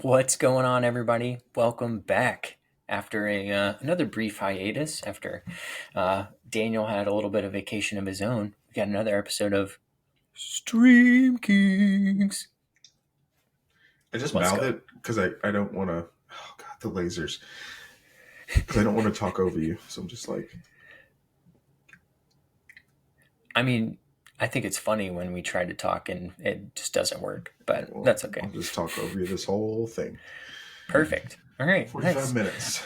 What's going on, everybody? Welcome back after another brief hiatus. After Daniel had a little bit of vacation of his own, we got another episode of Stream Kings. I just Let's mouth go. it because I don't want to. Oh god, the lasers. Because I don't want to talk over you, so I'm just like. I mean, I think it's funny when we try to talk and it just doesn't work, but Well, that's okay. I'll just talk over you this whole thing. Perfect. All right, 45 nice. minutes.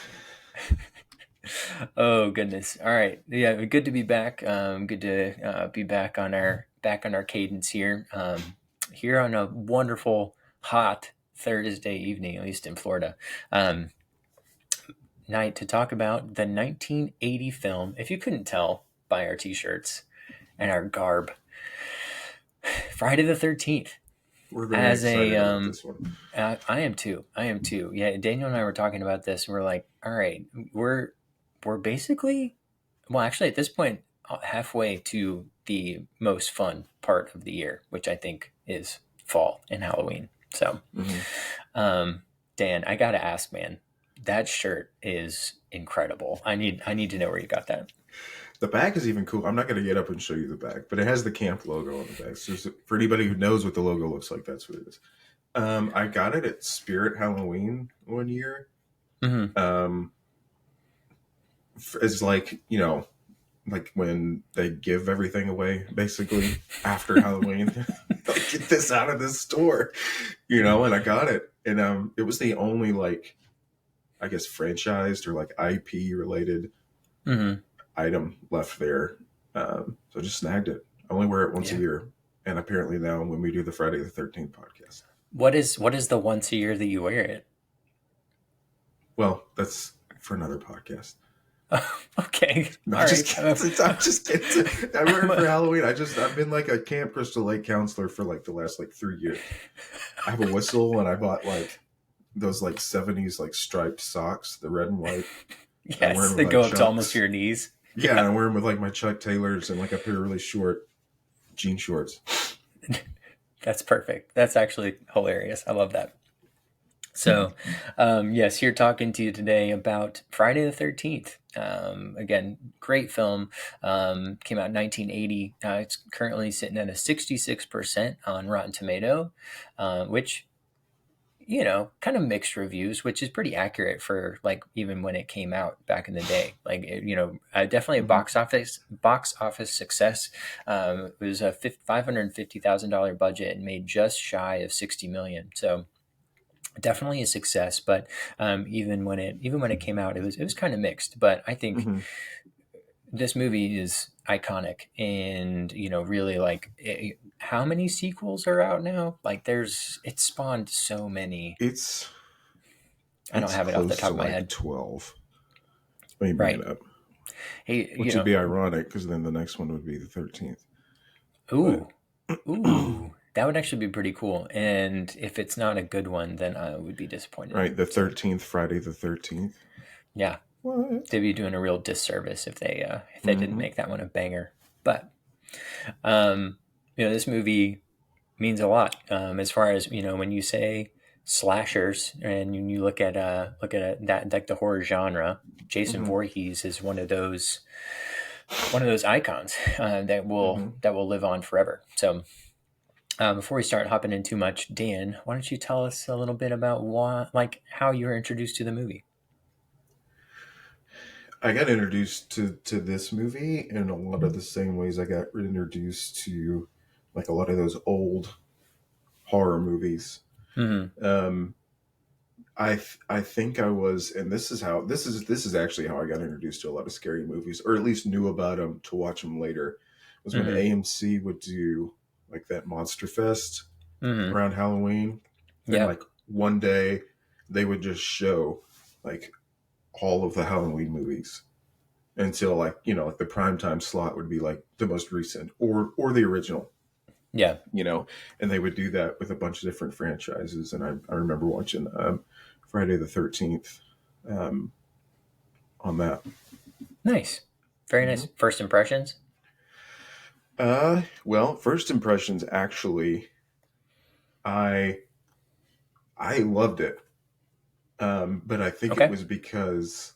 Oh goodness. All right. Yeah, good to be back. Good to be back on our cadence here. Here on a wonderful hot Thursday evening, at least in Florida. Um, Night to talk about the 1980 film. If you couldn't tell by our t-shirts and our garb, Friday the 13th. We're very As a excited about this one. I am too. I am too. Yeah, Daniel and I were talking about this, and we're like, all right, we're basically, well, actually, at this point, halfway to the most fun part of the year, which I think is fall and Halloween. So, Mm-hmm. um, Dan, I gotta ask, man, that shirt is incredible. I need to know where you got that. The back is even cool. I'm not going to get up and show you the back, but it has the camp logo on the back. So for anybody who knows what the logo looks like, that's what it is. I got it at Spirit Halloween one year. Mm-hmm. Um, it's like when they give everything away basically after Halloween. Like, get this out of this store, and I got it. And it was the only, like, I guess franchised or like IP related Mm-hmm. item left there. So I just snagged it. I only wear it once a Yeah. year. And apparently now when we do the Friday the 13th podcast. What is the once a year that you wear it? Well, that's for another podcast. Okay. No, All I'm just right. kidding. I'm just kidding. I wear it for Halloween. I've been like a Camp Crystal Lake counselor for like the last like 3 years. I have a whistle, and I bought like those like 70s like striped socks, the red and white. I wear Yes, them with they like go up to almost Chucks. your knees. Yeah, and Yeah, I wear them with like my Chuck Taylors and like a pair of really short jean shorts. that's perfect. That's actually hilarious. I love that. So, yes, here talking to you today about Friday the 13th. Again, great film. Came out in 1980. It's currently sitting at a 66% on Rotten Tomato, which, kind of mixed reviews, which is pretty accurate for like even when it came out back in the day. Like, definitely a Mm-hmm. box office success. It was a $550,000 budget and made just shy of 60 million. So definitely a success, but even when it came out, it was kind of mixed. But I think Mm-hmm. this movie is iconic, and really, like, how many sequels are out now? Like, it spawned so many. It's I don't it's have it off the close top to of my like head. 12. Let me bring it Right. up. Hey, Which would be ironic because then the next one would be the 13th. But ooh, ooh, that would actually be pretty cool. And if it's not a good one, then I would be disappointed. right, the So 13th, Friday the 13th. yeah, What? they'd be doing a real disservice if they didn't Mm-hmm. make that one a banger. But this movie means a lot, as far as when you say slashers and you look at that, like, the horror genre. Jason Mm-hmm. Voorhees is one of those icons that will Mm-hmm. that will live on forever. So, before we start hopping in too much, Dan, why don't you tell us a little bit about how you were introduced to the movie? I got introduced to this movie in a lot of the same ways I got introduced to like a lot of those old horror movies. Mm-hmm. Um, I think I was, and this is actually how I got introduced to a lot of scary movies, or at least knew about them to watch them later. Was when Mm-hmm. AMC would do like that Monster Fest Mm-hmm. around Halloween, and Yep. like one day they would just show like all of the Halloween movies until like the primetime slot would be like the most recent or the original, Yeah. and they would do that with a bunch of different franchises. And I remember watching Friday the 13th um, on that. Nice. Very Mm-hmm. nice. First impressions. Well, first impressions, actually, I I loved it. But I think it Okay. was because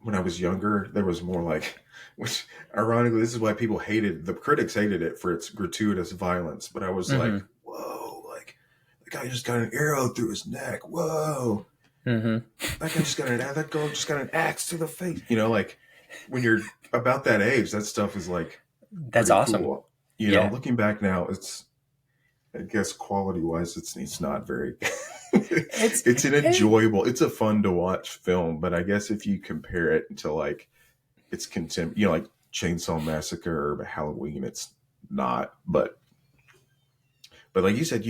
when I was younger, there was more like, which ironically, this is why people hated, the critics hated it for its gratuitous violence. But I was like, Mm-hmm. whoa, like the guy just got an arrow through his neck. Whoa, Mm-hmm. that girl just got an axe to the face. You know, like when you're about that age, that stuff is like That's pretty awesome. cool. You know, Yeah. looking back now, it's, I guess quality wise, it's not very. It's It's an it, enjoyable. It's a fun to watch film, but I guess if you compare it to like it's like Chainsaw Massacre or Halloween, it's not. But like you said,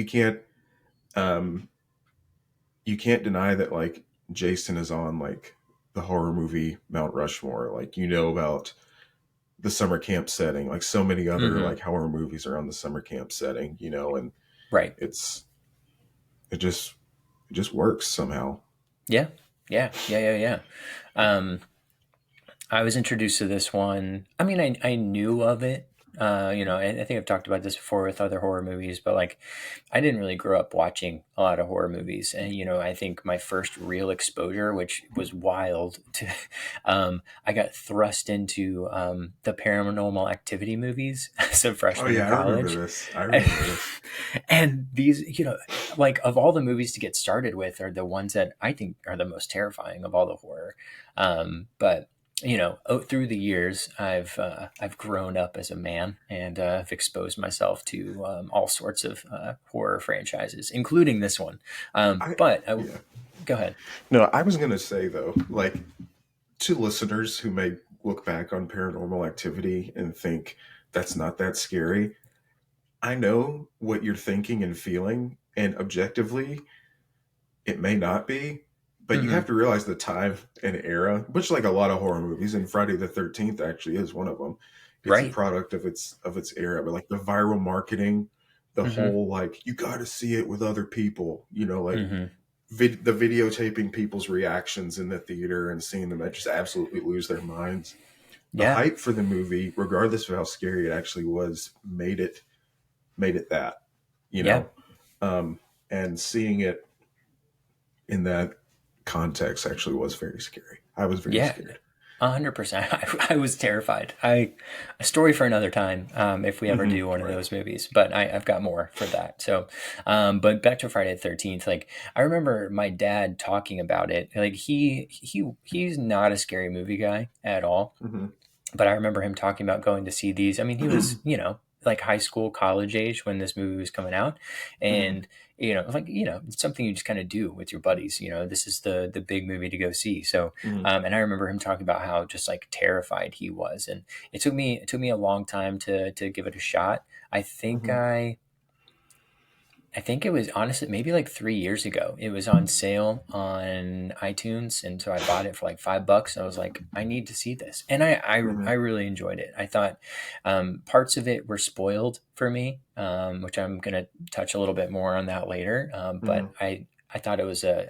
um you can't deny that like Jason is on like the horror movie Mount Rushmore. Like you know about the summer camp setting, like so many other mm-hmm. like horror movies are on the summer camp setting, you know, and Right. it's it just it just works somehow. Yeah. Yeah. Yeah. Yeah. Yeah. Um, I was introduced to this one. I mean, I knew of it. I think I've talked about this before with other horror movies, but like, I didn't really grow up watching a lot of horror movies. And, I think my first real exposure, which was wild to, I got thrust into the paranormal activity movies as a Oh freshman in yeah, I remember college. this. I remember this. And these, like of all the movies to get started with are the ones that I think are the most terrifying of all the horror. But through the years, I've grown up as a man, and I've exposed myself to all sorts of horror franchises, including this one. I But Yeah. go ahead. No, I was gonna say though, like to listeners who may look back on Paranormal Activity and think that's not that scary, I know what you're thinking and feeling, and objectively, it may not be, but you have Hmm. to realize the time and era, which like a lot of horror movies, and Friday the 13th actually is one of them. It's a Right. product of its era, but like the viral marketing, the Hmm. whole like you got to see it with other people, you know, like Hmm. the videotaping people's reactions in the theater and seeing them just absolutely lose their minds. The Yeah. hype for the movie, regardless of how scary it actually was, made it that, you Yeah. know, um, and seeing it in that context actually was very scary. I was very Yeah. scared. 100%. I was terrified. A story for another time, if we ever do one of Right. those movies. But I've got more for that. So, but back to Friday the 13th. Like I remember my dad talking about it. Like he's not a scary movie guy at all. Hmm. But I remember him talking about going to see these. I mean, he was, like high school, college age when this movie was coming out. Hmm. And, like, it's something you just kind of do with your buddies. This is the big movie to go see. So, Hmm. and I remember him talking about how just like terrified he was. And it took me a long time to give it a shot. I think Hmm. I think it was honestly maybe like 3 years ago. It was on sale on iTunes, and so I bought it for like $5. I was like, I need to see this, and I Hmm. really enjoyed it. I thought parts of it were spoiled for me, which I'm gonna touch a little bit more on that later. But Hmm. I thought it was a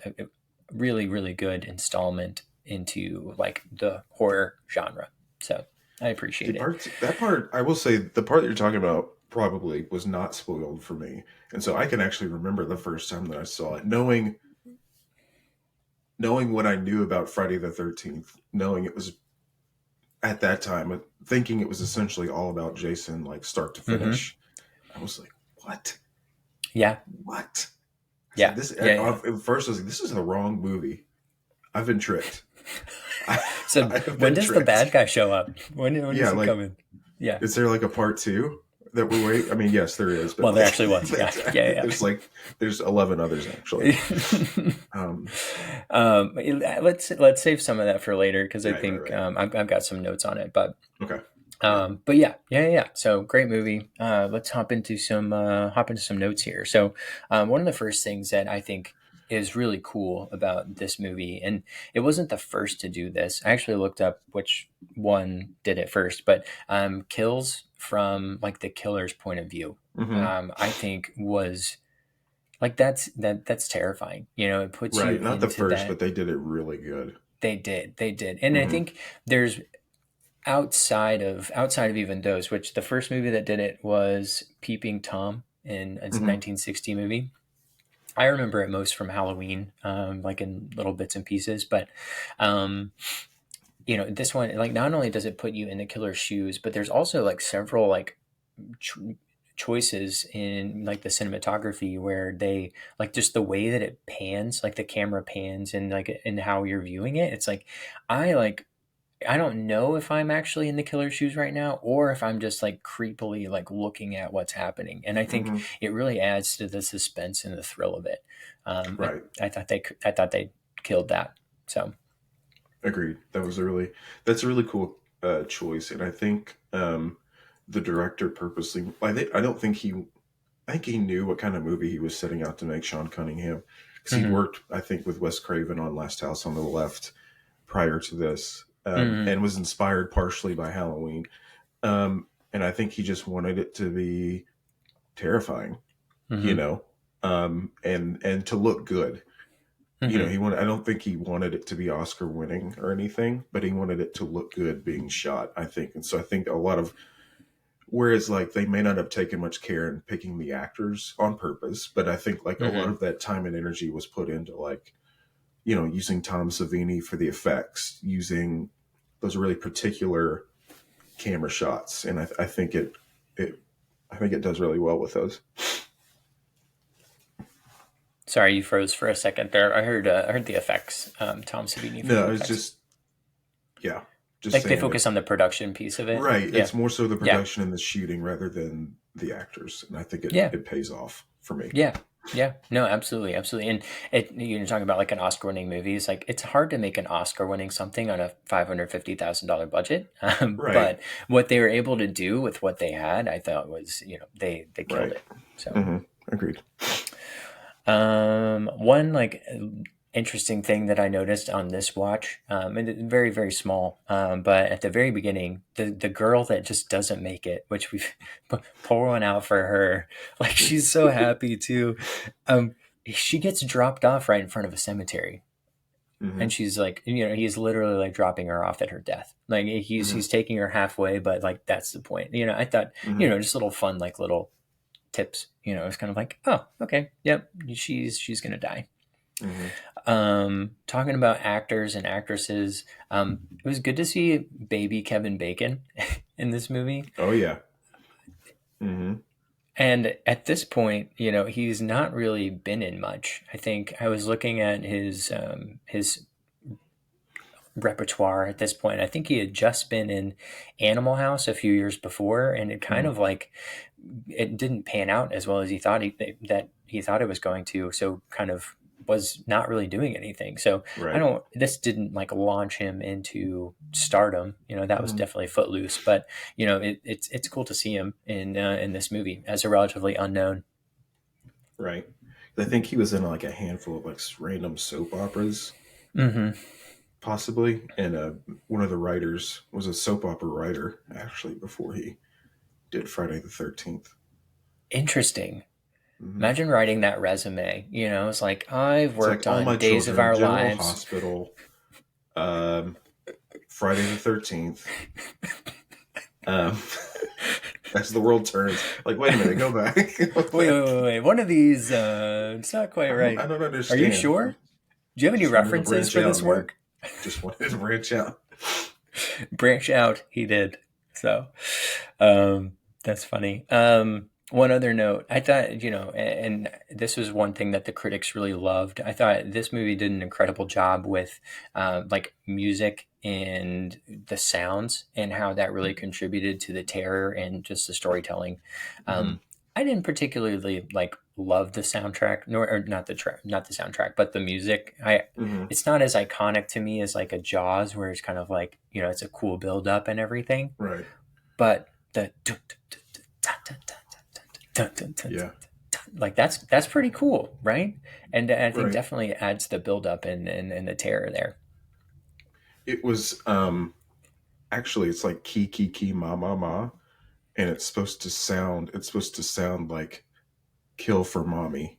really really good installment into like the horror genre. So I See, appreciate it. parts that part, I will say, the part that you're talking about probably was not spoiled for me, and so I can actually remember the first time that I saw it, knowing what I knew about Friday the 13th, knowing it was at that time, thinking it was essentially all about Jason, like start to Hmm. finish. I was like, what? Yeah, What? I said yeah, this yeah, yeah. at first. I was like, this is the wrong movie. I've been tricked. I, So I have when been does the bad tricked. guy show up? When Yeah, does he like, come in? Yeah. is there like a part two that we're waiting? I mean, yes, there is, but Well, there like, actually was. Yeah. Yeah. there's 11 others actually. Yeah. Um, Let's save some of that for later because I right, right, think right. I've got some notes on it. But Okay, yeah. but yeah, yeah, yeah, yeah. So great movie. Let's hop into some notes here. So one of the first things that I think is really cool about this movie, and it wasn't the first to do this. I actually looked up which one did it first, but kills from like the killer's point of view. Hmm. I think was like that's terrifying. It puts you Right, not the into first, that. but they did it really good. They did, and I Hmm. think there's outside of even those, which the first movie that did it was Peeping Tom, in it's a Hmm. 1960 movie. I remember it most from Halloween, like in little bits and pieces. But um, this one, like, not only does it put you in the killer's shoes, but there's also like several like ch- choices in like the cinematography where they like just the way that it pans, like the camera pans and like and how you're viewing it. It's like I like I don't know if I'm actually in the killer's shoes right now or if I'm just like creepily like looking at what's happening. And I think Hmm. it really adds to the suspense and the thrill of it. Right. I thought they killed that. So. Agreed. That's a really cool choice, and I think the director purposely. I don't think he. I think he knew what kind of movie he was setting out to make, Sean Cunningham, because he Hmm. worked, I think, with Wes Craven on Last House on the Left prior to this, Hmm. and was inspired partially by Halloween. And I think he just wanted it to be terrifying, you Hmm. know, and to look good. Hmm. He wanted. I don't think he wanted it to be Oscar winning or anything, but he wanted it to look good being shot. I think, and so I think a lot of whereas like they may not have taken much care in picking the actors on purpose, but I think like a lot Hmm. of that time and energy was put into like using Tom Savini for the effects, using those really particular camera shots, and I think it I think it does really well with those. Sorry, you froze for a second there. I heard the effects. Tom Savini for No, the I was effects. just yeah, just Like they saying focus it's on the production piece of it. right. Yeah. It's more so the Yeah. production and the shooting rather than the actors, and I think Yeah. it pays off for me. Yeah. Yeah. No, absolutely. Absolutely. And you're talking about like an Oscar winning movie. It's like, it's hard to make an Oscar winning something on a $550,000 budget. Right, But what they were able to do with what they had, I thought was, they killed right. it. So. Hmm. Agreed. One like interesting thing that I noticed on this watch, and very very small, but at the very beginning, the girl that just doesn't make it, which we pour one out for her, like she's so happy too. Um, she gets dropped off right in front of a cemetery, Hmm. and she's like, he's literally like dropping her off at her death. Like Hmm. he's taking her halfway, but like that's the point. I thought, Hmm. just little fun like little tips. It's kind of like, oh, okay, yep, she's gonna die. Hmm. Talking about actors and actresses, it was good to see baby Kevin Bacon in this movie. Oh yeah. Hmm. And at this point, he's not really been in much. I think I was looking at his repertoire at this point. I think he had just been in Animal House a few years before, and it kind Hmm. of like it didn't pan out as well as he thought that he thought it was going to. So kind of was not really doing anything. So I Right. don't. This didn't like launch him into stardom. That was Hmm. definitely footloose. But it's cool to see him in this movie as a relatively unknown. Right. I think he was in like a handful of like random soap operas, Hmm. possibly, and one of the writers was a soap opera writer actually before he did Friday the 13th. Interesting. Hmm. Imagine writing that resume. It's like I've It's like worked All on My Days of Children, Our General Lives. Hospital, um, Friday the 13th. Um, as the world turns, like, wait a minute, go back. Wait. One of these, it's not quite right. I don't Are you understand. sure? Do you have any Just wanted to references branch for out, this man. work? Just wanted to branch out. Branch out, he did. So, um, that's funny. One other note, I thought, and this was one thing that the critics really loved. I thought this movie did an incredible job with, like music and the sounds and how that really contributed to the terror and just the storytelling. Hmm. Um, I didn't particularly like love the soundtrack, nor or not the soundtrack, but the music. Hmm. It's not as iconic to me as like a Jaws, where it's kind of like it's a cool build up and everything. Right. But the Yeah. like that's pretty cool, right? And I think Right. definitely adds the build up and the terror there. It was actually it's like key key key ma ma ma, and it's supposed to sound like kill for mommy.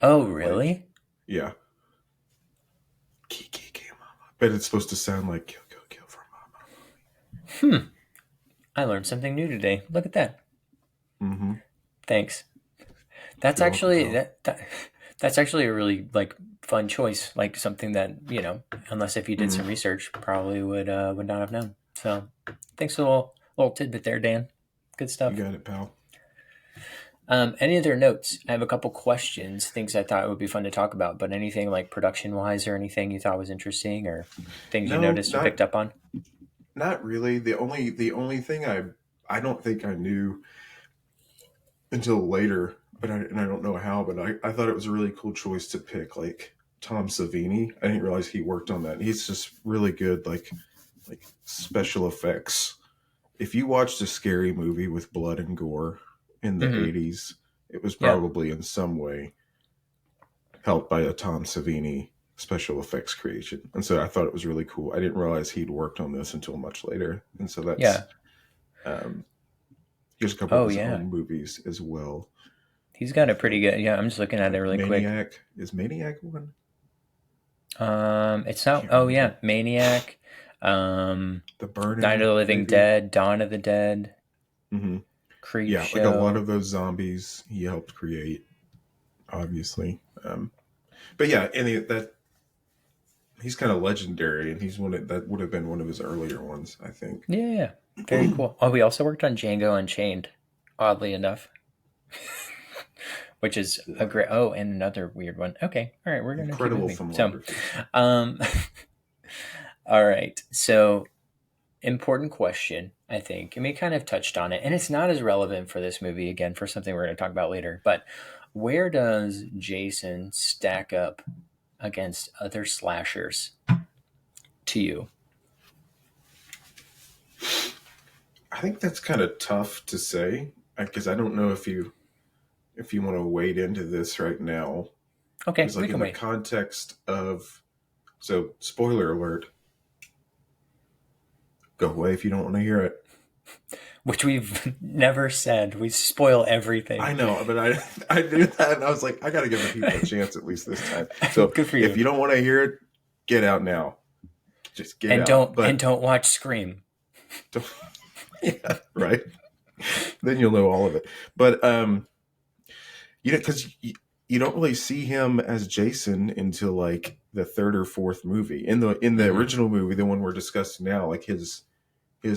Oh, Like, really? yeah. Key key key mama. But it's supposed to sound like kill kill kill for Hmm. I learned something new today. Look at that. mama. Hmm. Thanks. That's You're welcome, actually pal. that That's actually a really like fun choice, like something that, unless if you did some Mm, research, probably would not have known. So thanks for the little tidbit there, Dan. Good you stuff. got it, pal. Any other notes? I have a couple questions, things I thought would be fun to talk about, but anything like production wise or anything you thought was interesting or things you No, noticed or picked up on? not really. The only thing I don't think I knew until later, and I don't know how, but I thought it was a really cool choice to pick like Tom Savini. I didn't realize he worked on that. He's just really good, like special effects. If you watched a scary movie with blood and gore in the Mm-hmm. '80s, it was Yeah. probably in some way helped by a Tom Savini special effects creation. And so I thought it was really cool. I didn't realize he'd worked on this until much later. And so that's Yeah. um, here's a couple of Oh, his yeah. own movies as well. He's got a pretty good, yeah, I'm just looking at it Like really quick. Maniac. Is Maniac one? It's I not, can't oh, yeah, remember. Maniac, um, The Night of Burning, the Living maybe. Dead, Dawn of the Dead, Hmm. Creep Yeah, like a lot Show. of those zombies he helped create, obviously. But yeah, that he's kind of legendary, and he's that would have been one of his earlier ones, I think. Yeah, very cool. Oh, we also worked on Django Unchained, oddly enough, which is a Yeah, great. Oh, and another weird one. Okay, all right, we're gonna keep incredible moving. So, filmography. um, all right. So, important question. I think, and we kind of touched on it, and it's not as relevant for this movie again for something we're going to talk about later. But where does Jason stack up against other slashers to you? I think that's kind of tough to say because I don't know if you want to wade into this right now. Okay, Because we like in can the wait. context of spoiler alert, go away if you don't want to hear it. Which we've never said. We spoil everything. I know, but I knew that, and I was like, I got to give the people a chance at least this time. So Good for if you. you don't want to hear it, get out now. Just get And out. don't But don't watch Scream. don't, yeah, right. Then you'll know all of it. But because you don't really see him as Jason until like the third or fourth movie. In the Mm-hmm. original movie, the one we're discussing now, like his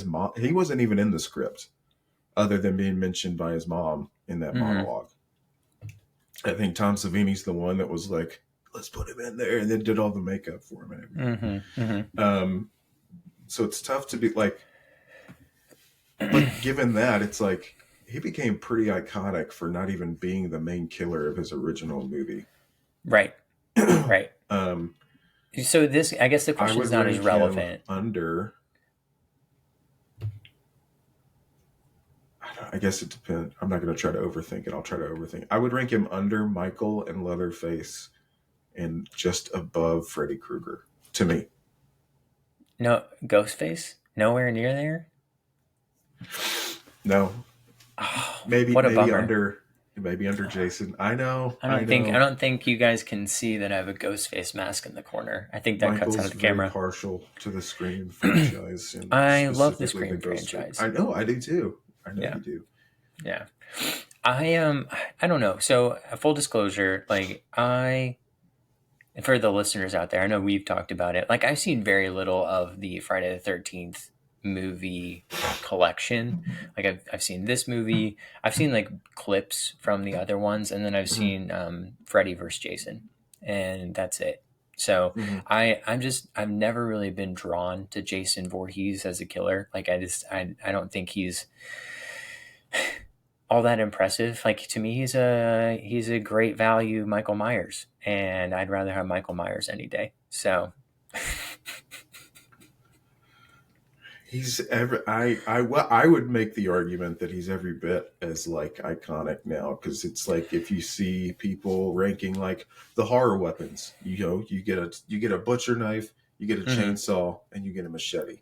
mom, he wasn't even in the script other than being mentioned by his mom in that Mm-hmm. monologue. I think Tom Savini's the one that was like, let's put him in there, and then did all the makeup for him and everything. Mm-hmm. Mm-hmm. Um, so it's tough to be like, but given that, it's like he became pretty iconic for not even being the main killer of his original movie. Right. Right. um, So this, I guess, the I question would is not as rank him relevant. under. I guess it depends. I'm not going to try to overthink it. I'll try to overthink. I would rank him under Michael and Leatherface and just above Freddy Krueger to me. No, Ghostface, nowhere near there. No, Oh, maybe what a bummer. maybe under Jason. I know, I I don't think I know. don't think you guys can see that I have a Ghostface mask in the corner. I think that cuts out Michael's of the very camera. partial to the Scream franchise and I love the specifically the Scream Ghost Face. franchise. I know, I do too. I know Yeah, you do. yeah. I am. I don't know. So, full disclosure, like for the listeners out there, I know we've talked about it. Like I've seen very little of the Friday the 13th movie collection. Like I've seen this movie. I've seen like clips from the other ones, and then I've Hmm. seen Freddy vs. Jason, and that's it. So Hmm. I've never really been drawn to Jason Voorhees as a killer. Like I don't think he's all that impressive. Like to me, he's a great value Michael Myers, and I'd rather have Michael Myers any day. So, He's every I would make the argument that he's every bit as like iconic now because it's like if you see people ranking like the horror weapons, you get a butcher knife, you get a mhm. chainsaw, and you get a machete.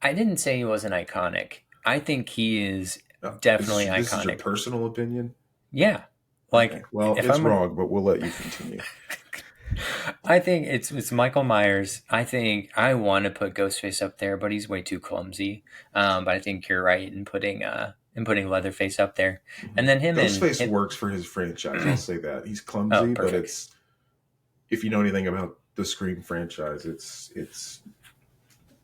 I didn't say he wasn't iconic. I think he is This definitely is this is your iconic. personal opinion? Yeah, Okay, like well, if it's I'm, wrong, but we'll let you continue. I think it's Michael Myers. I think I want to put Ghostface up there, but he's way too clumsy. But I think you're right in putting and putting Leatherface up there, Mhm. and then Ghostface works for his franchise. I'll say that he's oh, clumsy, but perfect. it's if you know anything about the Scream franchise,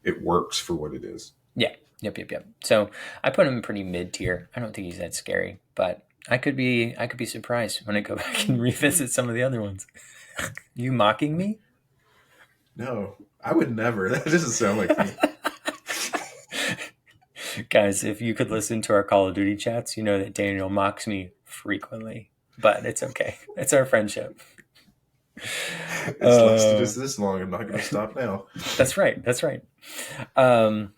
it works for what it is. Yeah. Yep. So I put him pretty mid tier. I don't think he's that scary, but I could be surprised when I go back and revisit some of the other ones. You mocking me? No, I would never. That doesn't sound like me. Guys, if you could listen to our Call of Duty chats, you know that Daniel mocks me frequently, but it's okay. It's our friendship. It's lasted Uh, us this long. I'm not going to stop now. that's right. That's right. Um,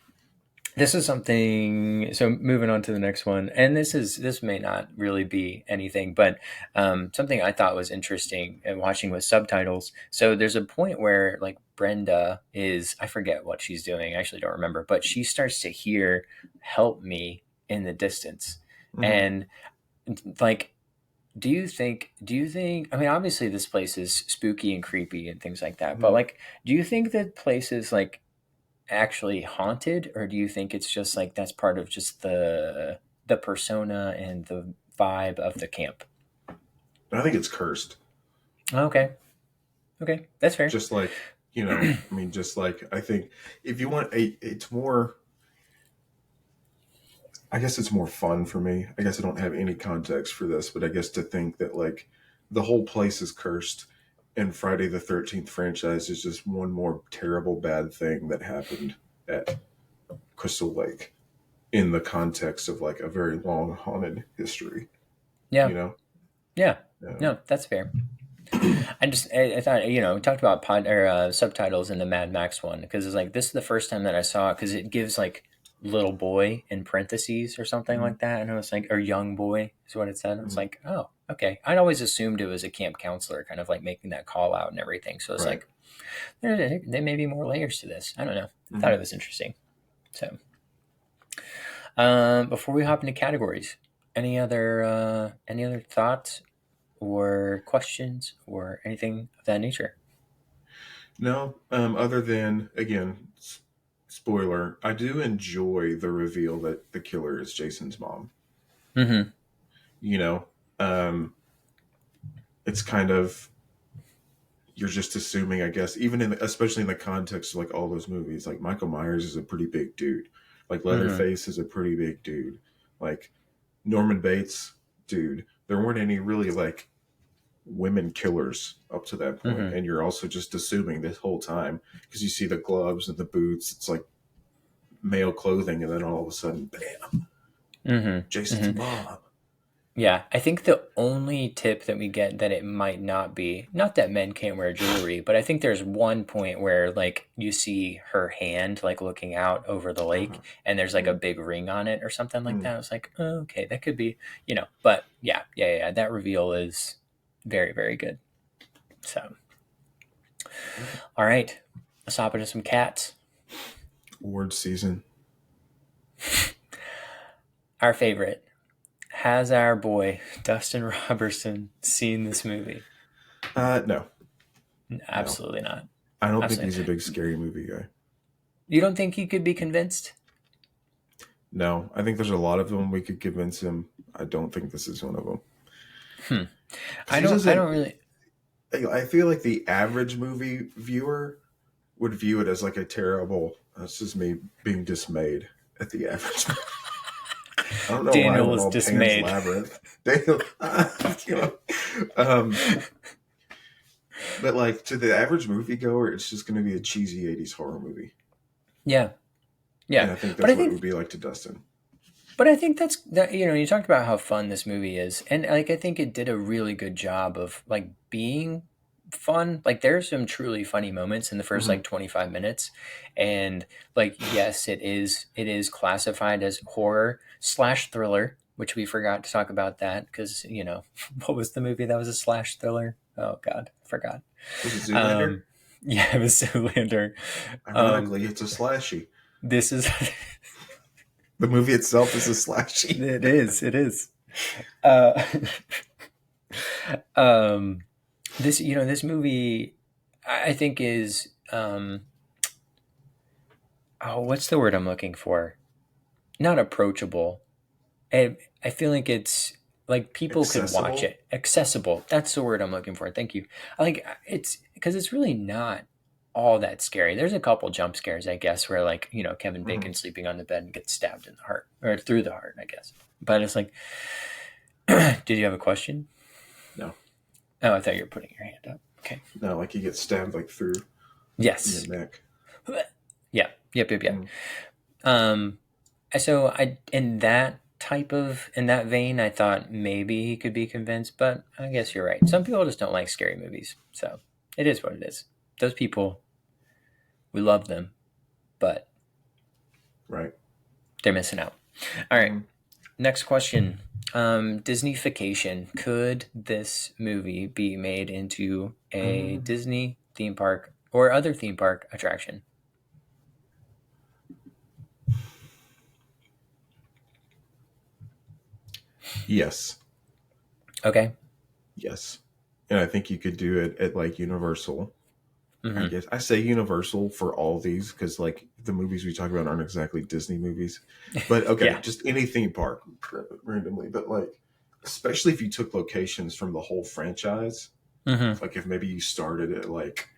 this is something. So moving on to the next one, and this may not really be anything, but something I thought was interesting and watching with subtitles. So there's a point where like Brenda is, I forget what she's doing. I actually don't remember, but she starts to hear "Help me" in the distance, Hmm. and like do you think I mean obviously this place is spooky and creepy and things like that, but Hmm. like do you think that place is like actually haunted, or do you think it's just like that's part of just the persona and the vibe of the camp? I think it's cursed. Okay. Okay, that's fair. Just like, I mean, just like, I think if you want it's more, I guess it's more fun for me. I guess I don't have any context for this, but I guess to think that like the whole place is cursed and Friday the 13th franchise is just one more terrible bad thing that happened at Crystal Lake in the context of like a very long haunted history, Yeah. you know? Yeah. Um, No, that's fair. I thought we talked about pod or subtitles in the Mad Max one because it's like this is the first time that I saw it because it gives like little boy in parentheses or something mhm, like that, and I was like, or young boy is what it said. I was mhm, like, oh, okay. I'd always assumed it was a camp counselor kind of like making that call out and everything. So it's right. like there may be more layers to this. I don't know. I thought Mhm. it was interesting. So before we hop into categories, any other thoughts or questions or anything of that nature? No, other than again, spoiler, I do enjoy the reveal that the killer is Jason's mom. Mm-hmm. You know, um, it's kind of you're just assuming, I guess, even in especially in the context of like all those movies. Like Michael Myers is a pretty big dude. Like Mm-hmm. Leatherface is a pretty big dude. Like Norman Bates, dude. There weren't any really like women killers up to that point, Mm-hmm. and you're also just assuming this whole time because you see the gloves and the boots. It's like male clothing, and then all of a sudden, bam, Mm-hmm. Jason's Mm-hmm. mom. Yeah, I think the only tip that we get that it might not be, not that men can't wear jewelry, but I think there's one point where like you see her hand like looking out over the lake Uh-huh. and there's like a Mm, big ring on it or something like mm. that. I was like, oh, okay, that could be, but yeah. That reveal is very, very good. So, all right, let's hop into some cats. Award season. Our favorite. Has our boy Dustin Robertson seen this movie? No, no. Absolutely not. I don't think Absolutely. he's a big scary movie guy. You don't think he could be convinced? No, I think there's a lot of them we could convince him. I don't think this is one of them Hmm. because I he don't. I doesn't. don't really. I feel like the average movie viewer would view it as like a terrible. This is me being dismayed at the average. I don't know why I Daniel went was all Pan's dismayed. Labyrinth. Damn, you know. Um, but like to the average moviegoer, it's just going to be a cheesy '80s horror movie, Yeah, and yeah. I think But that's I what it think. would be like to Dustin. But I think that's that. You talked about how fun this movie is, and like I think it did a really good job of like being fun. Like there's some truly funny moments in the first Hmm. like 25 minutes, and like yes, it is classified as horror slash thriller, which we forgot to talk about that because what was the movie that was a slash thriller? Oh God, I forgot. Was it Zoolander? Um, yeah, it was Zoolander. Um, Ironically, it's a slashy. this is The movie itself is a slashy. it is it is. Uh, um, this movie, I think is oh, what's the word I'm looking for? Not approachable. I feel like it's like people could watch Accessible. it. Accessible. That's the word I'm looking for. Thank you. I like it's because it's really not all that scary. There's a couple jump scares, I guess, where like, Kevin Hmm. Bacon sleeping on the bed and gets stabbed in the heart or through the heart, I guess. But it's like, did you have a question? No, Oh, I thought you were putting your hand up. Okay. no, like you get stabbed like through in the Yes. neck. Yeah. Yep. Yep. Yep. Mm. Um, so I in that vein, I thought maybe he could be convinced, but I guess you're right. Some people just don't like scary movies, so it is what it is. Those people, we love them, but Right. they're missing out. All right, Hmm. next question. Disneyfication. Could this movie be made into a Disney theme park or other theme park attraction? Yes. Okay. Yes. And I think you could do it at like Universal. I Mm-hmm. guess I say Universal for all these because like the movies we talk about aren't exactly Disney movies. But okay, Yeah. just any theme park randomly. But like, especially if you took locations from the whole franchise, Mm-hmm. like if maybe you started at like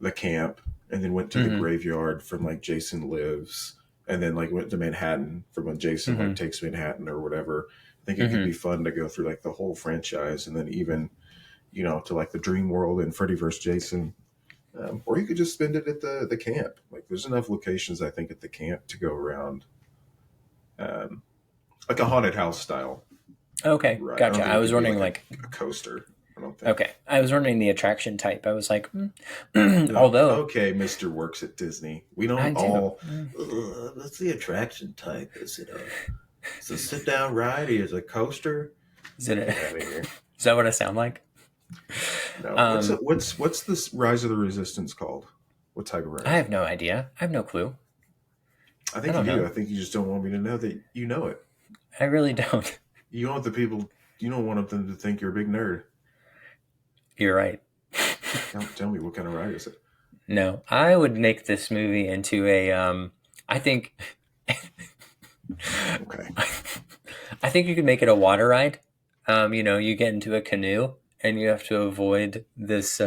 the camp and then went to the Mm-hmm. graveyard from like Jason Lives and then like went to Manhattan from when Jason like Mm-hmm. takes Manhattan or whatever. I think it could Mm-hmm. be fun to go through like the whole franchise and then even, to like the Dream World and Freddy vs. Jason. Or you could just spend it at the camp. Like there's enough locations I think at the camp to go around, um, like a haunted house style. Okay, Right. I don't gotcha. think I you was could do wondering like like, a coaster. I don't think. okay, I was wondering the attraction type. I was like, although Okay, Mister works at Disney. We I don't do. all. That's the attraction type. Is it a sit down ride? Is it a coaster? Is it? Get out of here. Is that what I sound like? No. Um, What's this Rise of the Resistance called? What type of I ride? have no idea. I have no clue. I I think you don't do. know. I think you just don't want me to know that you know it. I really don't. You don't want the people. You don't want them to think you're a big nerd. You're right. Tell me what kind of ride is it? No, I would make this movie into a. I think. Okay. I think you could make it a water ride. You get into a canoe and you have to avoid this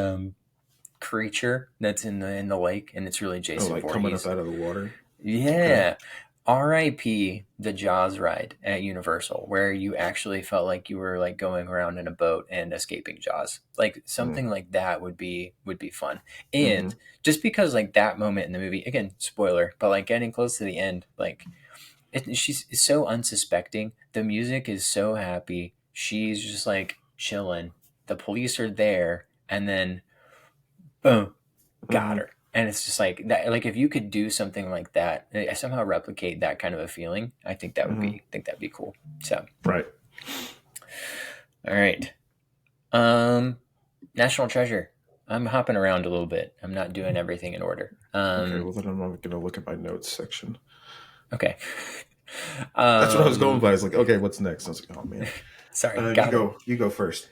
creature that's in the lake, and it's really Oh, Jason like coming up Voorhees. out of the water. Okay. Yeah. R.I.P. the Jaws ride at Universal, where you actually felt like you were like going around in a boat and escaping Jaws. Like Mm. something like that would be fun. Mm-hmm. And just because like that moment in the movie, again, spoiler, but like getting close to the end, like she's so unsuspecting. The music is so happy. She's just like chilling. The police are there, and then boom, got Mm-hmm. her. And it's just like that. Like if you could do something like that, somehow replicate that kind of a feeling, I think that would Mm-hmm. be, I think that'd be cool. So, Right. all right, um, National Treasure. I'm hopping around a little bit. I'm not doing everything in order. Okay. Well, then I'm not going to look at my notes section. Okay. That's what I was going um, by. I was like, okay, what's next? I was like, oh man. sorry, You got it. go. You go first.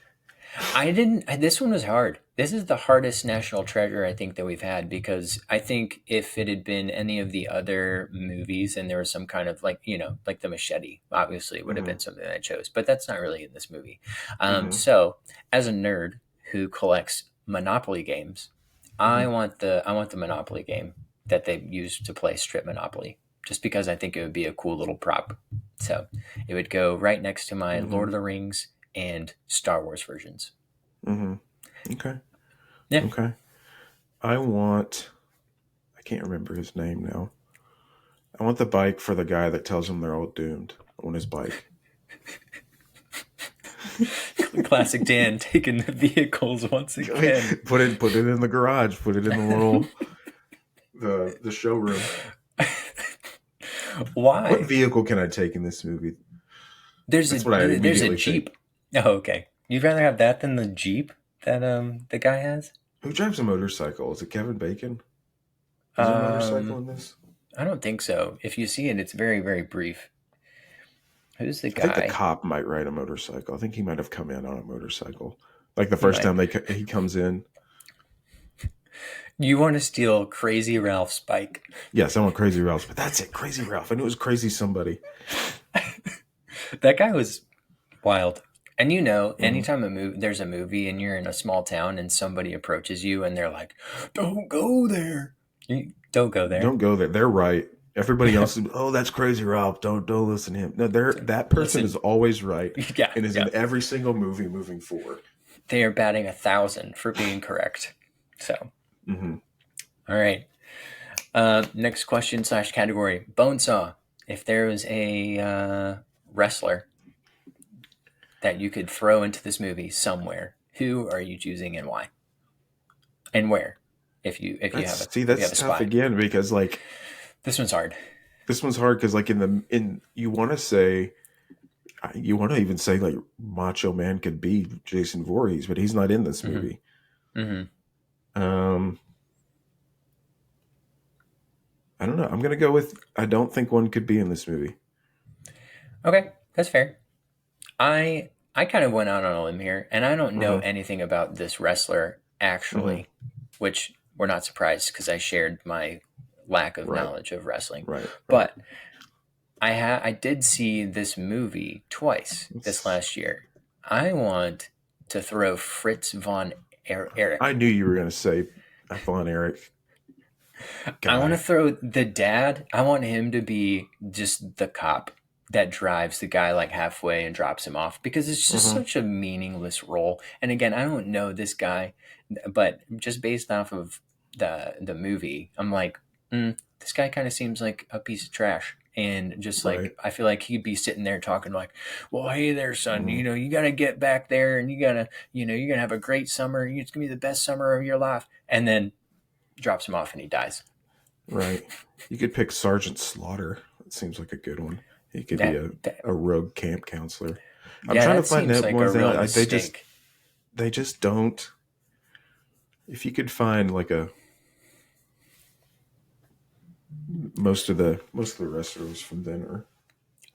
I didn't. This one was hard. This is the hardest National Treasure I think that we've had, because I think if it had been any of the other movies and there was some kind of like, like the machete, obviously it would have Mm-hmm. been something that I chose, but that's not really in this movie. Mm-hmm. So as a nerd who collects Monopoly games, I Mm-hmm. want the Monopoly game that they use to play Strip Monopoly, just because I think it would be a cool little prop. So it would go right next to my Mm-hmm. Lord of the Rings and Star Wars versions. Mm-hmm. Okay. Yeah. Okay. I want. I can't remember his name now. I want the bike for the guy that tells them they're all doomed. I want his bike. Classic Dan taking the vehicles once again. Put it in the garage. Put it in the little the showroom. What Why? vehicle can I take in this movie? There's a That's what I there's a immediately think. Jeep. Oh, okay. You'd rather have that than the Jeep that the guy has? Who drives a motorcycle? Is it Kevin Bacon? Is there a motorcycle Um in this? I don't think so. If you see it, it's very, very brief. Who's the I think the guy? cop might ride a motorcycle. I think he might have come in on a motorcycle. Like the He first might. time he comes in. You want to steal Crazy Ralph's bike. Yes, I want Crazy Ralph, but that's it, Crazy Ralph. I knew it was Crazy somebody. That guy was wild. And Mhm. anytime there's a movie and you're in a small town and somebody approaches you and they're like, "Don't go there." Don't go there. Don't go there. They're right. Everybody else is, oh, that's crazy, Rob. Don't listen to him. No, that person is Listen, always right yeah, and is yeah. in every single movie moving forward. They are batting 1,000 for being correct. So, Hmm. all right. Next question slash category: Bonesaw. If there was a wrestler that you could throw into this movie somewhere, who are you choosing and why? And where? If you have That's a tough spot. again because like This one's hard. this one's hard because like in you want to say you want to even say like Macho Man could be Jason Voorhees, but he's not in this Mm-hmm. movie. Mm-hmm. Um, I don't know. I'm gonna go with I don't think one could be in this movie. Okay, that's fair. I kind of went out on a limb here, and I don't know Uh-huh. anything about this wrestler Uh-huh. actually, which we're not surprised because I shared my lack of Right. knowledge of wrestling. Right. Right. But I did see this movie twice this It's, last year. I want to throw Fritz von I Erich. knew you were gonna say Von Erich I want to guy. throw the dad. I want him to be just the cop that drives the guy like halfway and drops him off because it's just Uh-huh. such a meaningless role. And again, I don't know this guy, but just based off of the movie, I'm like, this guy kind of seems like a piece of trash. And just like Right. I feel like he'd be sitting there talking like, "Well, hey there, son. Uh-huh. You gotta get back there, and you're gonna have a great summer. It's gonna be the best summer of your life." And then drops him off, and he dies. Right. You could pick Sergeant Slaughter. It seems like a good one. He could be That a rogue camp counselor. I'm Yeah, trying to that find seems out like a ones real out. mistake. They just don't. If you could find like a most of the wrestlers from then are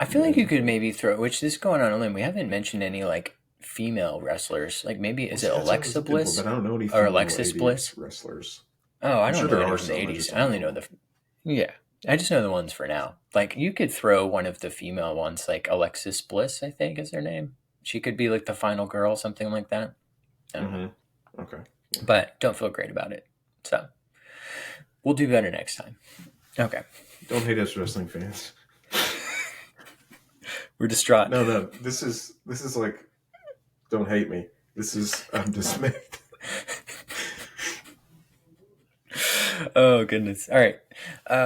I feel like you men, could but maybe throw, which this is going on a limb. We haven't mentioned any like female wrestlers. Like maybe well, is it see, that's what I was Alexa looking for. Bliss But I don't know any or female Alexis '80s Bliss? wrestlers. Oh, I I'm don't sure know there any are from the some. I '80s. just I don't only know know them. yeah. I just know the ones for now. Like you could throw one of the female ones, like Alexis Bliss, I think is her name. She could be like the final girl, something like that. I don't know, Hmm. Okay. Yeah. but don't feel great about it. So we'll do better next time. Okay, Don't hate us, wrestling fans. we're distraught. No, no. This is like don't hate me. This is I'm dismayed. Oh goodness. All right.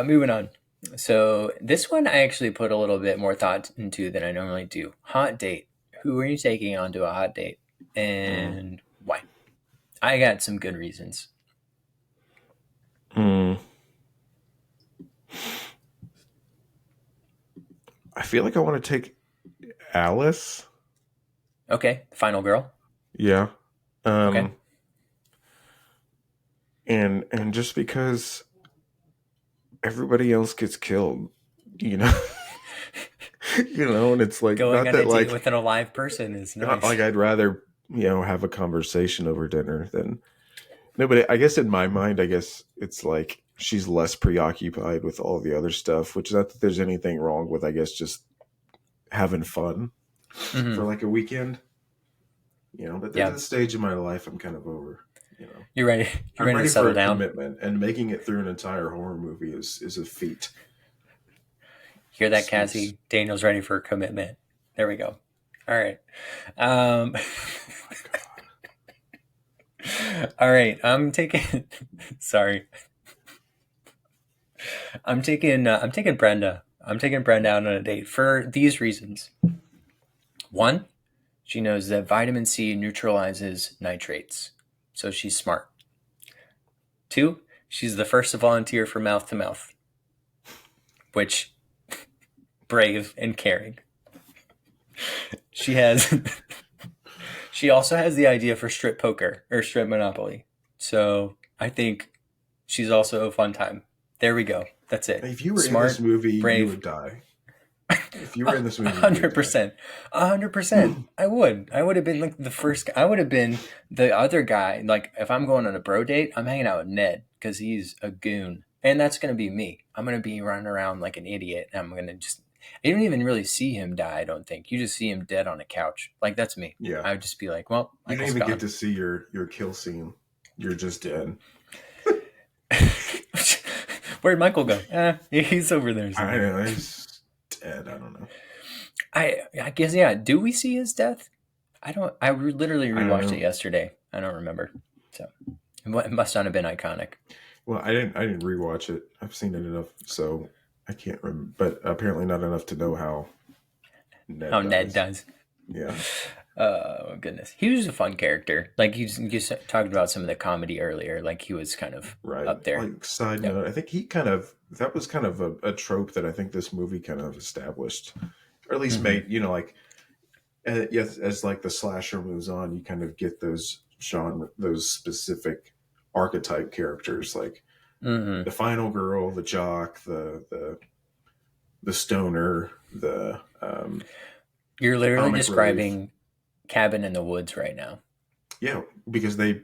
Moving on. So this one I actually put a little bit more thought into than I normally do. Hot date. Who are you taking on to a hot date Mm. and why? I got some good reasons. Mm. I feel like I want to take Alice. Okay, final girl. Yeah. Okay. Um, and just because everybody else gets killed, you know, and it's like Going on a date with an alive person is not nice. like I'd rather have a conversation over dinner than no, but I guess in my mind, I guess it's like she's less preoccupied with all the other stuff, which not that there's anything wrong with, I guess, just having fun for Hmm. like a weekend, but there's Yeah, a stage in my life I'm kind of over. you're ready. You're I'm ready to ready for settle a down. commitment, and making it through an entire horror movie is a feat. Hear that, Is Cassie? Daniel's ready for a commitment. There we go. All right. Um, oh my god. all right. I'm taking. Sorry. I'm taking Brenda. I'm taking Brenda out on a date for these reasons. One, she knows that vitamin C neutralizes nitrates, so she's smart. Two, she's the first to volunteer for mouth to mouth, which brave and caring. She has she also has the idea for strip poker or strip monopoly. So I think she's also a fun time. There we go. That's it. If you were in this Smart, movie, you brave, would die. If you were in this movie, you would 100%. 100%. I would. I would have been like the first guy. I would have been the other guy. Like if I'm going on a bro date, I'm hanging out with Ned because he's a goon. And that's going to be me. I'm going to be running around like an idiot. And I'm going to just You don't even really see him die, I don't think. You just see him dead on a couch. Like, that's me. Yeah. I would just be like, well, You don't Michael's even get gone. to see your kill scene. You're just dead. Where'd Michael go? He's over there I somewhere. know he's dead. I don't know. I guess, yeah. Do we see his death? I don't. Literally I don't rewatched it know. yesterday. I don't remember. So it must not have been iconic. Well, I didn't rewatch it. I've seen it enough, so I can't remember. But apparently not enough to know how How Ned Ned dies. does. Yeah. Oh goodness, he was a fun character. Like you talked about some of the comedy earlier. Like he was kind of Right. up there. Like side Yep. note, I think he kind of that was kind of a trope that I think this movie kind of established, or at least Hmm. made. Like yes, as like the slasher moves on, you kind of get those genre, those specific archetype characters, like Hmm. the final girl, the jock, the stoner, the You're literally comic relief. describing Cabin in the Woods right now. Yeah, because they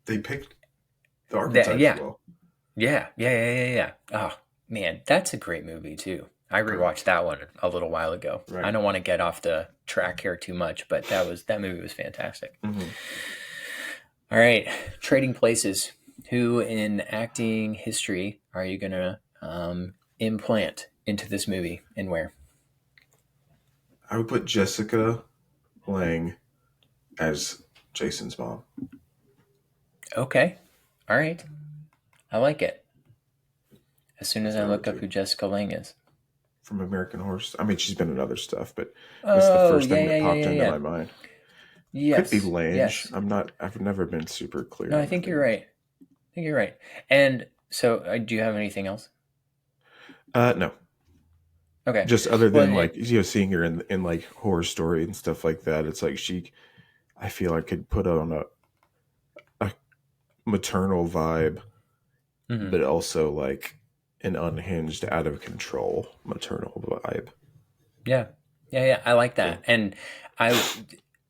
picked the That, archetypes yeah, well. yeah. Oh man, that's a great movie too. I Oh, rewatched that one a little while ago. I right. don't want to get off the track here too much, but that movie was fantastic. Hmm. All right, trading places. Who in acting history are you gonna implant into this movie, and where? I would put Jessica Lang as Jason's mom. Okay, all right, I like it. As soon as That's I what I would look up do. who Jessica Lange is. From American Horror. I mean, she's been in other stuff, but it's the Oh first yeah, thing yeah, that yeah, popped yeah, into yeah. my mind. Could be Yes, Lange. yes. I'm not. I've never been super clear No, I on that think you're name. right. I think you're right. And so, do you have anything else? No, Okay. just other Well, than like seeing her in like Horror Story and stuff like that. It's like she. I feel I could put on a maternal vibe, mhm. but also like an unhinged, out of control maternal vibe. Yeah, yeah. I like So that. And I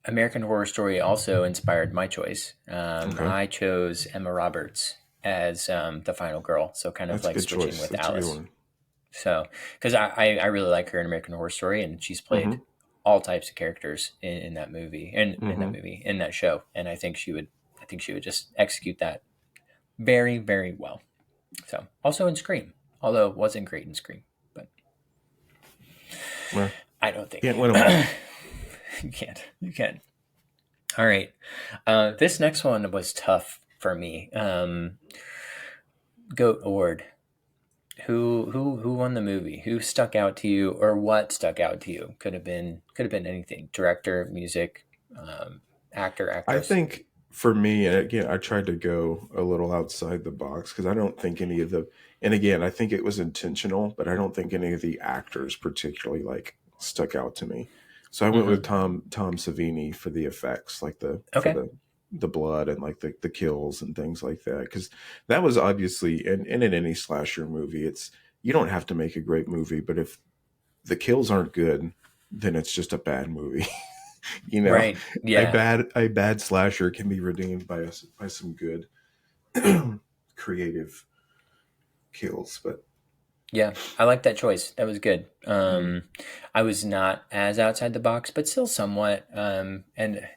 American Horror Story also inspired my choice. okay, I chose Emma Roberts as the final girl, so kind of that's a like good switching choice. with That's a good Alice. one. So, because I really like her in American Horror Story, and she's played Mm-hmm. all types of characters in that movie, and Mm-hmm. in that show, and I think she would just execute that very, very well. So, also in Scream, although it wasn't great in Scream, but Well, I don't think can't win them all. you can't. You can. All right. This next one was tough for me. Goat Ord. Who won the movie? Who stuck out to you, or what stuck out to you? Could have been anything. Director, music, actor, I actress. think for me, and again, I tried to go a little outside the box because I don't think any of the, and again, I think it was intentional, but I don't think any of the actors particularly like stuck out to me. So I went with Hmm. Tom Savini for the effects, like Okay. the blood and like the kills and things like that, because that was obviously and in any slasher movie, it's you don't have to make a great movie, but if the kills aren't good, then it's just a bad movie. you know, Right. Yeah. a bad slasher can be redeemed by us by some good creative kills. But Yeah. I like that choice. That was good. mm, I was not as outside the box, but still somewhat. And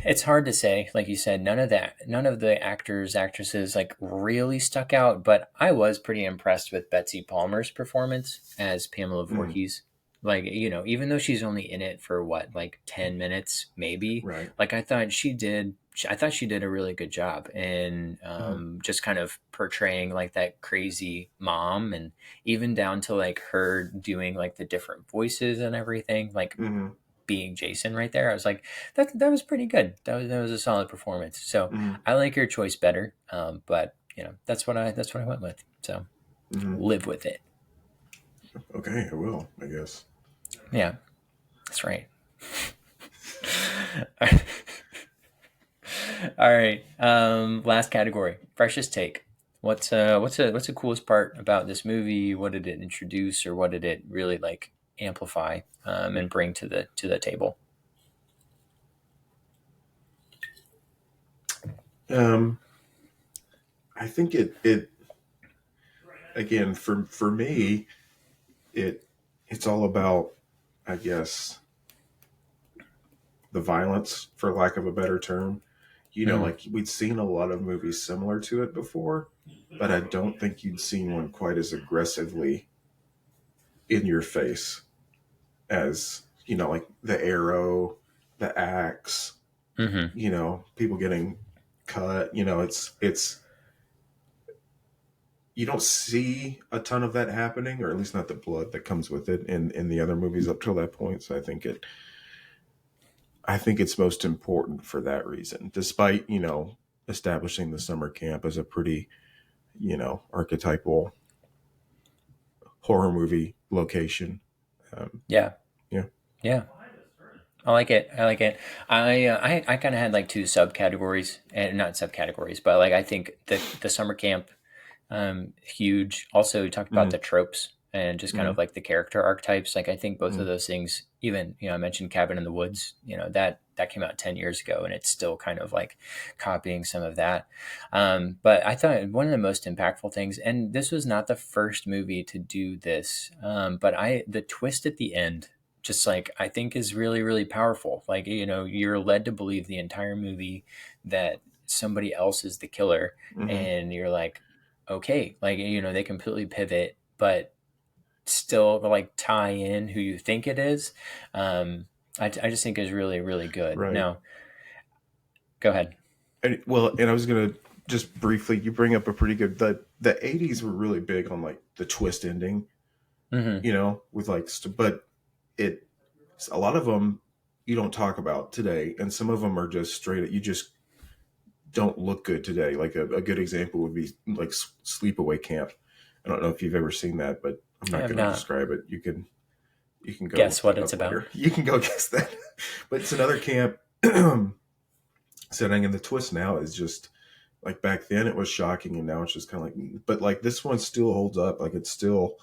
it's hard to say, like you said, none of the actors, actresses like really stuck out, but I was pretty impressed with Betsy Palmer's performance as Pamela mm, Voorhees. Like, even though she's only in it for what, like 10 minutes, maybe, right, like I thought she did a really good job in mm, just kind of portraying like that crazy mom, and even down to like her doing like the different voices and everything, like mm, being Jason right there. I was like, that was pretty good. That was a solid performance. So mm, I like your choice better. But that's what I went with. So mm. live with it. Okay, I will. I guess. Yeah, that's right. All right. Last category, freshest take. What's the coolest part about this movie? What did it introduce, or what did it really like amplify and bring to the table? Um, I think it again for me it. it's all about, I guess, the violence, for lack of a better term. Mm, Like we'd seen a lot of movies similar to it before, but I don't think you'd seen one quite as aggressively in your face as, like the arrow, the axe, mm-hmm. people getting cut. It's you don't see a ton of that happening, or at least not the blood that comes with it in the other movies up till that point. So I think it's most important for that reason, despite, establishing the summer camp as a pretty, archetypal horror movie location. Um, Yeah. yeah. Yeah. I like it. I like it. I kind of had like two subcategories, and not subcategories, but like I think the summer camp, huge. Also, we talked about Hmm. the tropes and just kind Hmm. of like the character archetypes. Like I think both of Hmm. those things, even I mentioned Cabin in the Woods. That came out 10 years ago, and it's still kind of like copying some of that. But I thought one of the most impactful things, and this was not the first movie to do this, but the twist at the end, just like I think is really really powerful. Like you're led to believe the entire movie that somebody else is the killer, Hmm. and you're like, okay, like they completely pivot, but still like tie in who you think it is. I just think is really really good. Right. Now, go ahead. And I was gonna just briefly, you bring up a pretty good, the '80s were really big on like the twist ending, Hmm. with like, but it, a lot of them you don't talk about today, and some of them are just straight. You just don't look good today. Like a good example would be like Sleepaway Camp. I don't know if you've ever seen that, but I'm I not have going to not. describe it. You can go Guess look what that it's up about. later. You can go guess that. But it's another camp setting, and the twist now is just like back then it was shocking, and now it's just kind of like. But like this one still holds up. Like it still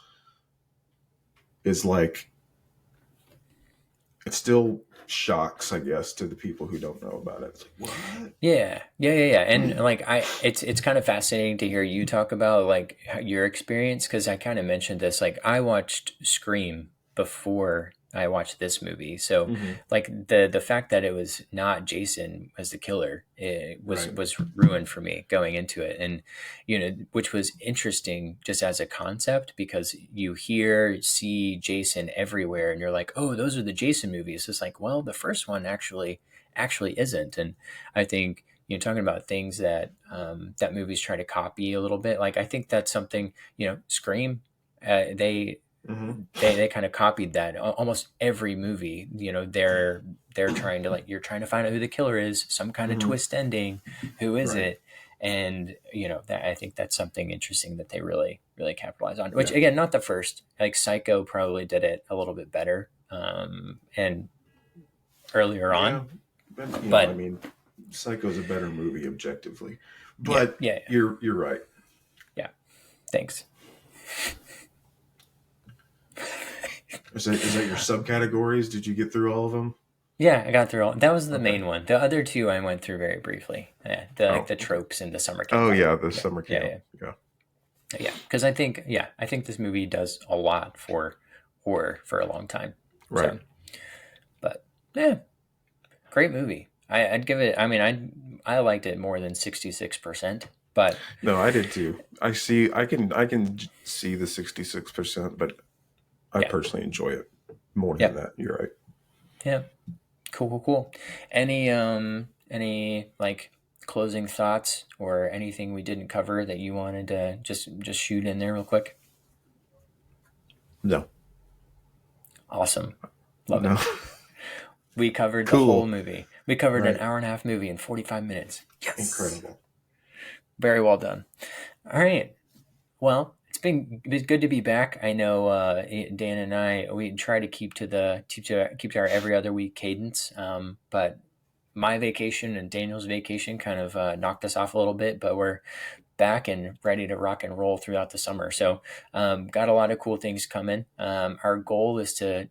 is like it still shocks, I guess, to the people who don't know about it. It's like what? Yeah, and like it's kind of fascinating to hear you talk about like your experience, because I kind of mentioned this. Like I watched Scream before I watched this movie, so Mm-hmm. like the fact that it was not Jason as the killer, it was Right. was ruined for me going into it, and which was interesting just as a concept, because you hear see Jason everywhere, and you're like, oh, those are the Jason movies. It's like, well, the first one actually isn't. And I think talking about things that that movies try to copy a little bit. Like I think that's something Scream. They Mm-hmm. they kind of copied that. Almost every movie. They're trying to like you're trying to find out who the killer is. Some kind of Mm-hmm. twist ending. Who is Right. it? And that I think that's something interesting that they really really capitalize on. Which Yeah. again, not the first. Like Psycho probably did it a little bit better. And earlier Yeah. on, But I but mean, Psycho's a better movie objectively. yeah, But yeah, you're right. yeah. Thanks. Is that your subcategories? Did you get through all of them? Yeah, I got through all. That was the Okay. main one. The other two I went through very briefly. Yeah, the like Oh, the okay. tropes in the summer camp Oh thing. yeah, the Yeah, summer yeah, camp. yeah, Yeah. yeah. Because I think this movie does a lot for horror for a long time. Right. So, but yeah, great movie. I'd give it. I mean, I liked it more than 66%. But No, I did too. I can see the 66%, but I yeah, personally enjoy it more than yep, that. You're right. yeah. Cool. Any like closing thoughts or anything we didn't cover that you wanted to just shoot in there real quick? No. Awesome. Love No. it. We covered the whole Cool. movie. We covered an Right. hour and a half movie in 45 minutes. Yes. Incredible. Very well done. All right. Well, it's good to be back. I know Dan and I we try to keep to our every other week cadence. But my vacation and Daniel's vacation kind of knocked us off a little bit, but we're back and ready to rock and roll throughout the summer. So, got a lot of cool things coming. Our goal is to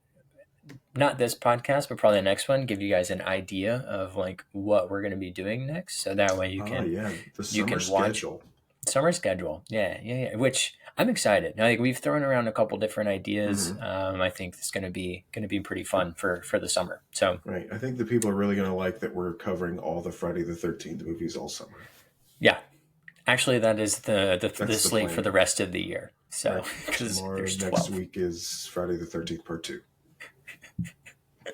not this podcast, but probably the next one, give you guys an idea of like what we're going to be doing next, so that way Oh yeah, the you summer can watch. schedule. Summer schedule. Yeah. Which I'm excited. Like we've thrown around a couple different ideas. Mm-hmm. I think it's going to be pretty fun for the summer. So Right. I think the people are really going to like that we're covering all the Friday the 13th movies all summer. yeah, actually, that is the That's the slate for plan. the rest of the year. So Right. because Tomorrow, there's next 12. week is Friday the 13th, part two.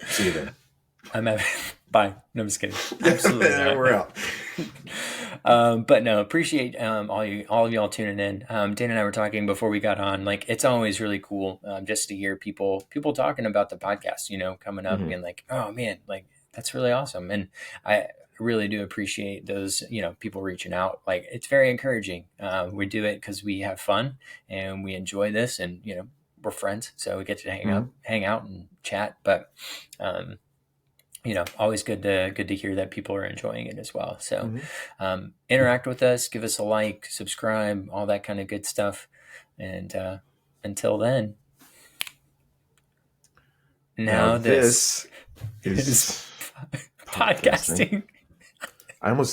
See you then. I'm having, bye. No, I'm just kidding. Absolutely not. We're out. But no, appreciate all of y'all tuning in. Dan and I were talking before we got on. Like it's always really cool just to hear people talking about the podcast. Coming up Mm-hmm. being like, oh man, like that's really awesome. And I really do appreciate those people reaching out. Like it's very encouraging. We do it because we have fun and we enjoy this, and we're friends, so we get to Mm-hmm. hang out and chat. But always good to hear that people are enjoying it as well. So Mm-hmm. interact with us, give us a like, subscribe, all that kind of good stuff. And until then, Now, now this this is is podcasting. podcasting. I almost